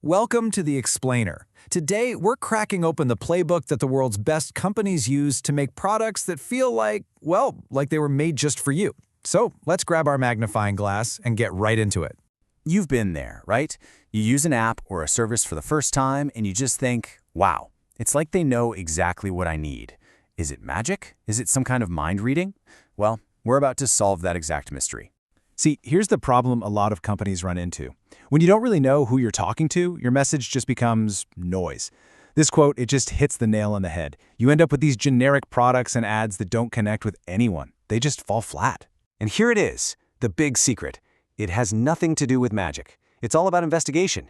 Welcome to The Explainer. Today, we're cracking open the playbook that the world's best companies use to make products that feel like they were made just for you. So let's grab our magnifying glass and get right into it. You've been there, right? You use an app or a service for the first time and you just think, wow, it's like they know exactly what I need. Is it magic? Is it some kind of mind reading? Well, we're about to solve that exact mystery. See, here's the problem a lot of companies run into. When you don't really know who you're talking to, your message just becomes noise. This quote, it just hits the nail on the head. You end up with these generic products and ads that don't connect with anyone. They just fall flat. And here it is, the big secret. It has nothing to do with magic. It's all about investigation.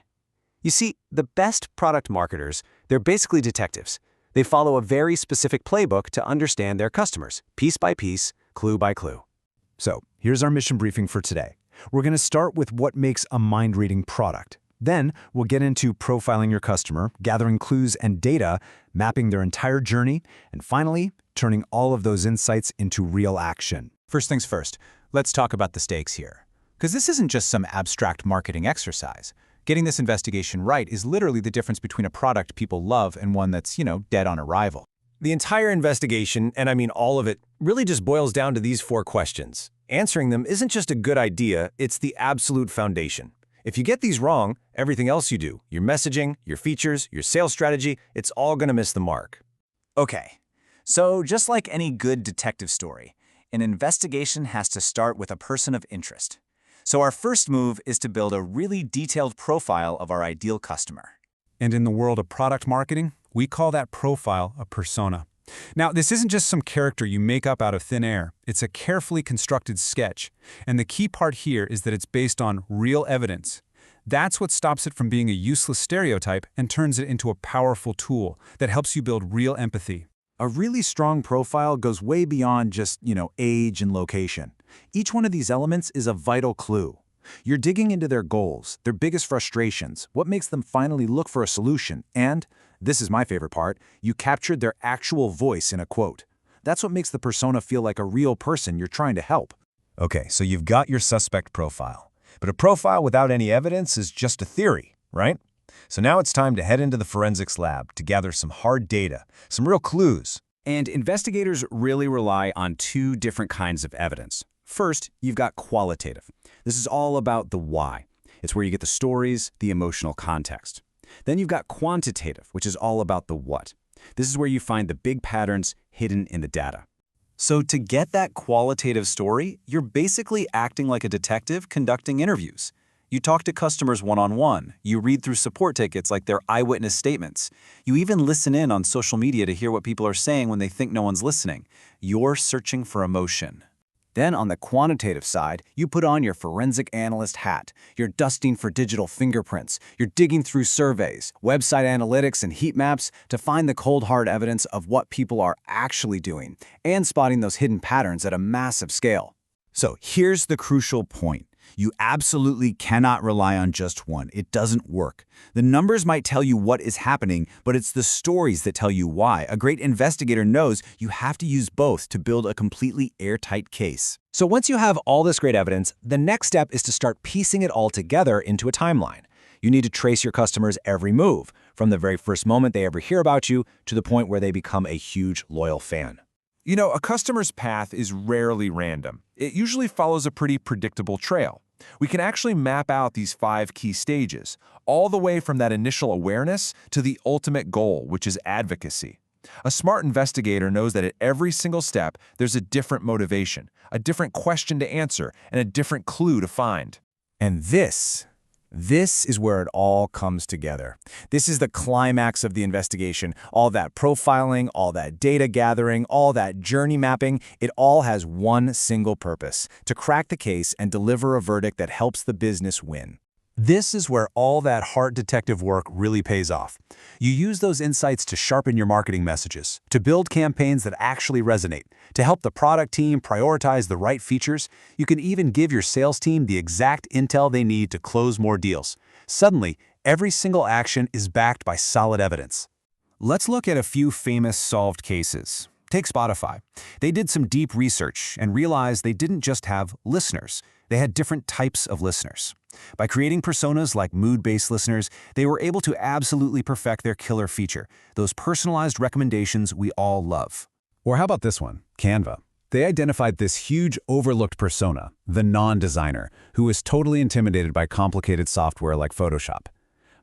You see, the best product marketers, they're basically detectives. They follow a very specific playbook to understand their customers, piece by piece, clue by clue. So here's our mission briefing for today. We're going to start with what makes a mind-reading product. Then we'll get into profiling your customer, gathering clues and data, mapping their entire journey, and finally, turning all of those insights into real action. First things first, let's talk about the stakes here. Because this isn't just some abstract marketing exercise. Getting this investigation right is literally the difference between a product people love and one that's, dead on arrival. The entire investigation, and I mean all of it, really just boils down to these 4 questions. Answering them isn't just a good idea, it's the absolute foundation. If you get these wrong, everything else you do, your messaging, your features, your sales strategy, it's all going to miss the mark. Okay, so just like any good detective story, an investigation has to start with a person of interest. So our first move is to build a really detailed profile of our ideal customer. And in the world of product marketing, we call that profile a persona. Now, this isn't just some character you make up out of thin air. It's a carefully constructed sketch. And the key part here is that it's based on real evidence. That's what stops it from being a useless stereotype and turns it into a powerful tool that helps you build real empathy. A really strong profile goes way beyond just, age and location. Each one of these elements is a vital clue. You're digging into their goals, their biggest frustrations, what makes them finally look for a solution, and, this is my favorite part, you captured their actual voice in a quote. That's what makes the persona feel like a real person you're trying to help. Okay, so you've got your suspect profile. But a profile without any evidence is just a theory, right? So now it's time to head into the forensics lab to gather some hard data, some real clues. And investigators really rely on 2 different kinds of evidence. First, you've got qualitative. This is all about the why. It's where you get the stories, the emotional context. Then you've got quantitative, which is all about the what. This is where you find the big patterns hidden in the data. So to get that qualitative story, you're basically acting like a detective conducting interviews. You talk to customers one-on-one. You read through support tickets like they're eyewitness statements. You even listen in on social media to hear what people are saying when they think no one's listening. You're searching for emotion. Then on the quantitative side, you put on your forensic analyst hat. You're dusting for digital fingerprints. You're digging through surveys, website analytics, and heat maps to find the cold hard evidence of what people are actually doing and spotting those hidden patterns at a massive scale. So here's the crucial point. You absolutely cannot rely on just one. It doesn't work. The numbers might tell you what is happening, but it's the stories that tell you why. A great investigator knows you have to use both to build a completely airtight case. So once you have all this great evidence, the next step is to start piecing it all together into a timeline. You need to trace your customers' every move, from the very first moment they ever hear about you to the point where they become a huge, loyal fan. A customer's path is rarely random. It usually follows a pretty predictable trail. We can actually map out these 5 key stages, all the way from that initial awareness to the ultimate goal, which is advocacy. A smart investigator knows that at every single step, there's a different motivation, a different question to answer, and a different clue to find. And this is where it all comes together. This is the climax of the investigation. All that profiling, all that data gathering, all that journey mapping, it all has one single purpose: to crack the case and deliver a verdict that helps the business win. This is where all that hard detective work really pays off. You use those insights to sharpen your marketing messages, to build campaigns that actually resonate, to help the product team prioritize the right features. You can even give your sales team the exact intel they need to close more deals. Suddenly, every single action is backed by solid evidence. Let's look at a few famous solved cases. Take Spotify. They did some deep research and realized they didn't just have listeners. They had different types of listeners. By creating personas like mood-based listeners, they were able to absolutely perfect their killer feature, those personalized recommendations we all love. Or how about this one, Canva? They identified this huge overlooked persona, the non-designer, who was totally intimidated by complicated software like Photoshop.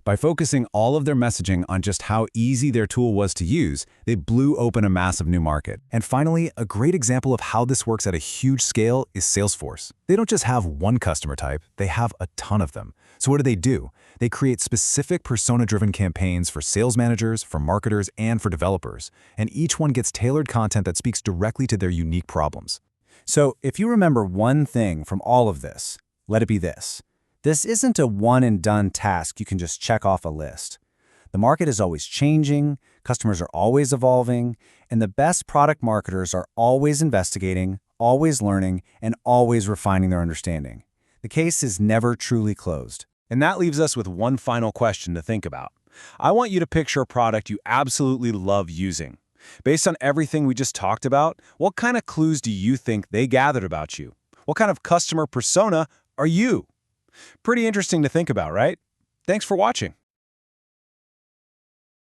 By focusing all of their messaging on just how easy their tool was to use, they blew open a massive new market. And finally, a great example of how this works at a huge scale is Salesforce. They don't just have one customer type, they have a ton of them. So what do? They create specific persona-driven campaigns for sales managers, for marketers, and for developers. And each one gets tailored content that speaks directly to their unique problems. So if you remember one thing from all of this, let it be this. This isn't a one-and-done task you can just check off a list. The market is always changing, customers are always evolving, and the best product marketers are always investigating, always learning, and always refining their understanding. The case is never truly closed. And that leaves us with one final question to think about. I want you to picture a product you absolutely love using. Based on everything we just talked about, what kind of clues do you think they gathered about you? What kind of customer persona are you? Pretty interesting to think about, right? Thanks for watching.